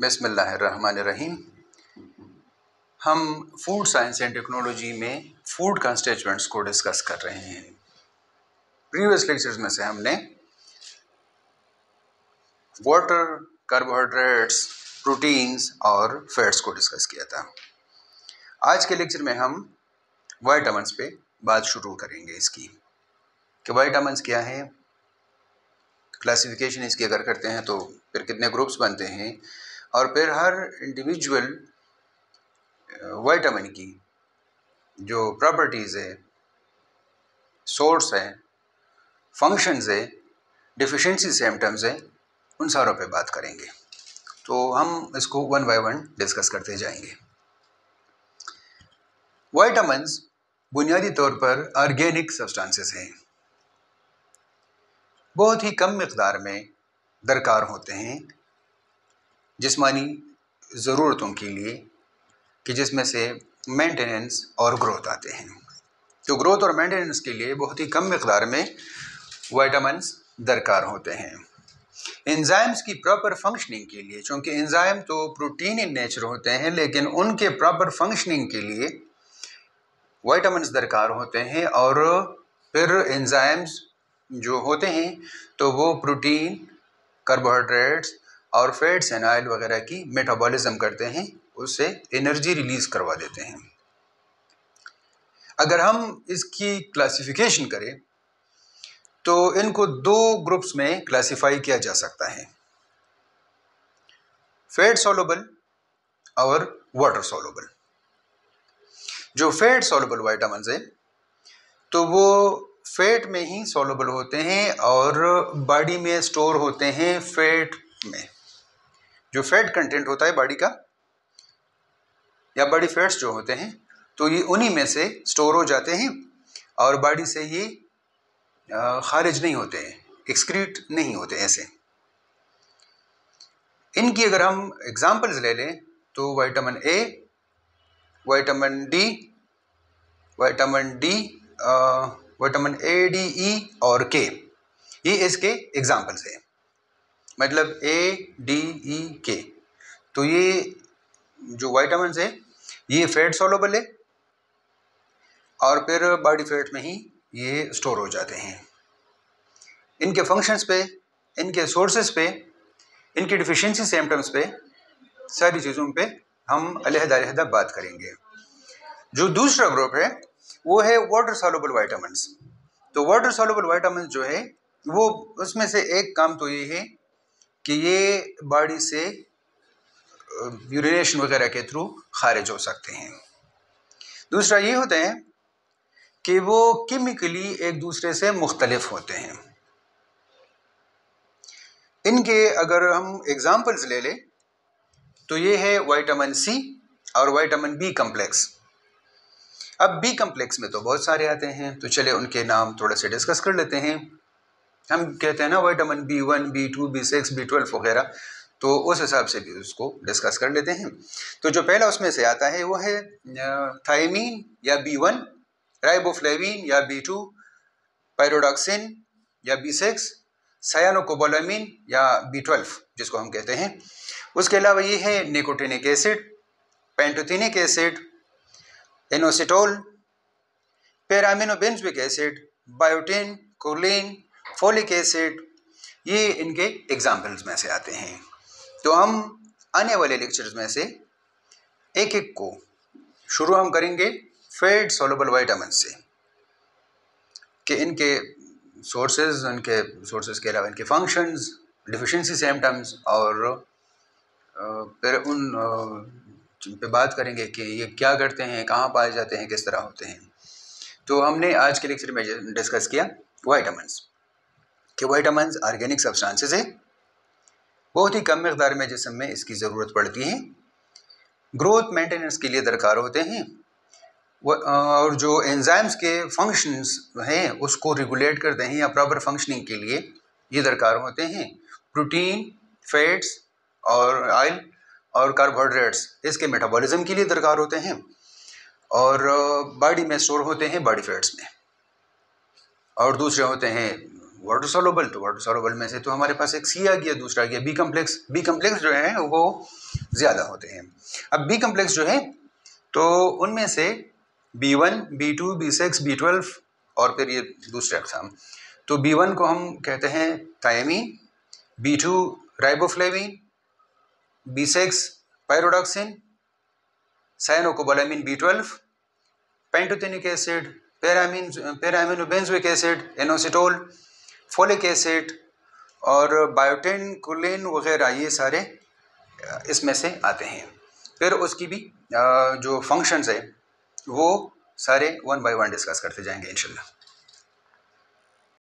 बिस्मिल्लाहिर्रहमानिर्रहीम। हम food science and technology में फूड कंस्टिट्यूएंट्स को डिस्कस कर रहे हैं। प्रीवियस लेक्चर्स में से हमने वाटर, कार्बोहाइड्रेट्स, प्रोटीन्स और फैट्स को डिस्कस किया था। आज के लेक्चर में हम विटामिन्स पे बात शुरू करेंगे इसकी कि विटामिन्स क्या है, क्लासिफिकेशन इसकी अगर करते हैं तो फिर कितने ग्रुप्स बनते हैं, और फिर हर इंडिविजुअल विटामिन की जो प्रॉपर्टीज़ है, सोर्स है, फंक्शंस है, डिफिशिएंसी सिम्टम्स है, उन सारों पे बात करेंगे। तो हम इसको वन बाय वन डिस्कस करते जाएंगे। विटामिन्स बुनियादी तौर पर ऑर्गेनिक सब्सटेंसेस हैं, बहुत ही कम मिकदार में दरकार होते हैं जिस्मानी ज़रूरतों के लिए, कि जिसमें से मेंटेनेंस और ग्रोथ आते हैं। तो ग्रोथ और मेंटेनेंस के लिए बहुत ही कम मिकदार में विटामिन्स दरकार होते हैं। एंजाइम्स की प्रॉपर फंक्शनिंग के लिए, चूँकि एंजाइम तो प्रोटीन इन नेचर होते हैं, लेकिन उनके प्रॉपर फंक्शनिंग के लिए विटामिन्स दरकार होते हैं। और फिर एंजाइम्स जो होते हैं तो वो प्रोटीन, कार्बोहाइड्रेट्स और फैट्स एंड ऑयल वगैरह की मेटाबॉलिज्म करते हैं, उससे एनर्जी रिलीज करवा देते हैं। अगर हम इसकी क्लासिफिकेशन करें तो इनको दो ग्रुप्स में क्लासिफाई किया जा सकता है, फैट सोलुबल और वाटर सोलुबल। जो फैट सोलुबल विटामिन्स है तो वो फैट में ही सोलुबल होते हैं और बॉडी में स्टोर होते हैं फैट में। जो फैट कंटेंट होता है बॉडी का या बॉडी फैट्स जो होते हैं तो ये उन्हीं में से स्टोर हो जाते हैं और बॉडी से ये खारिज नहीं होते हैं, एक्सक्रीट नहीं होते ऐसे। इनकी अगर हम एग्जांपल्स ले लें तो vitamin A, vitamin D, vitamin A, D, E और के, ये इसके एग्जांपल्स हैं। मतलब ए, डी, ई, के। तो ये जो विटामिन्स है ये फैट सोलुबल है और फिर बॉडी फैट में ही ये स्टोर हो जाते हैं। इनके फंक्शंस पे, इनके सोर्सेस पे, इनकी डिफिशिएंसी सिम्टम्स पे, सारी चीज़ों पे हम अलग-अलग बात करेंगे। जो दूसरा ग्रुप है वो है वाटर सोलुबल विटामिन्स। तो वाटर सोलुबल विटामिन्स जो है वो, उसमें से एक काम तो ये है कि ये बॉडी से यूरिनेशन वगैरह के थ्रू खारिज हो सकते हैं। दूसरा ये होता है कि वो केमिकली एक दूसरे से मुख्तलिफ होते हैं। इनके अगर हम एग्जांपल्स ले लें तो ये है विटामिन सी और विटामिन बी कम्प्लेक्स। अब बी कम्प्लेक्स में तो बहुत सारे आते हैं, तो चले उनके नाम थोड़ा से डिस्कस कर लेते हैं। हम कहते हैं ना vitamin B1, B2, B6, B12 वगैरह, तो उस हिसाब से भी उसको डिस्कस कर लेते हैं। तो जो पहला उसमें से आता है वो है थायमीन या B1, राइबोफ्लेविन या B2, पायरोडॉक्सिन या B6, सायानोकोबालामिन या B12 जिसको हम कहते हैं। उसके अलावा ये है nicotinic acid, pantothenic acid, inositol, paraaminobenzoic acid, biotin, choline, folic acid, ये इनके एग्जाम्पल्स में से आते हैं। तो हम आने वाले लेक्चर्स में से एक एक को शुरू हम करेंगे फैट सोलुबल विटामिन से, कि इनके सोर्सेज के अलावा इनके फंक्शंस, डिफिशिएंसी सिम्टम्स, और फिर उन पे बात करेंगे कि ये क्या करते हैं, कहाँ पाए जाते हैं, किस तरह होते हैं। तो हमने आज के लेक्चर में डिस्कस किया विटामिन्स, कि विटामिन्स ऑर्गेनिक सब्सटेंसेस है, बहुत ही कम मिकदार में जिस्म में इसकी ज़रूरत पड़ती है, ग्रोथ मेंटेनेंस के लिए दरकार होते हैं, और जो एंजाइम्स के फंक्शंस हैं उसको रेगुलेट करते हैं या प्रॉपर फंक्शनिंग के लिए ये दरकार होते हैं। प्रोटीन, फैट्स और ऑयल और कार्बोहाइड्रेट्स इसके मेटाबॉलिज्म के लिए दरकार होते हैं, और बॉडी में स्टोर होते हैं बॉडी फैट्स में, और दूसरे होते हैं वाटर सॉल्युबल, तो वाटर सॉल्युबल में से तो हमारे पास एक सी आ गया, दूसरा आ गया बी कम्प्लेक्स। बी कम्प्लेक्स जो है वो ज़्यादा होते हैं। अब बी कम्प्लेक्स जो है तो उनमें से B1, B2, B6, B12 और फिर ये दूसरे अक़साम। तो B1 को हम कहते हैं thiamine, B2 riboflavin, B6 pyridoxine, cyanocobalamin B12, pantothenic acid, paraaminobenzoic acid, inositol, folic acid और बायोटिन, कुलिन वगैरह, ये सारे इसमें से आते हैं। फिर उसकी भी जो फंक्शंस है वो सारे 1 बाय 1 डिस्कस करते जाएंगे इंशाल्लाह।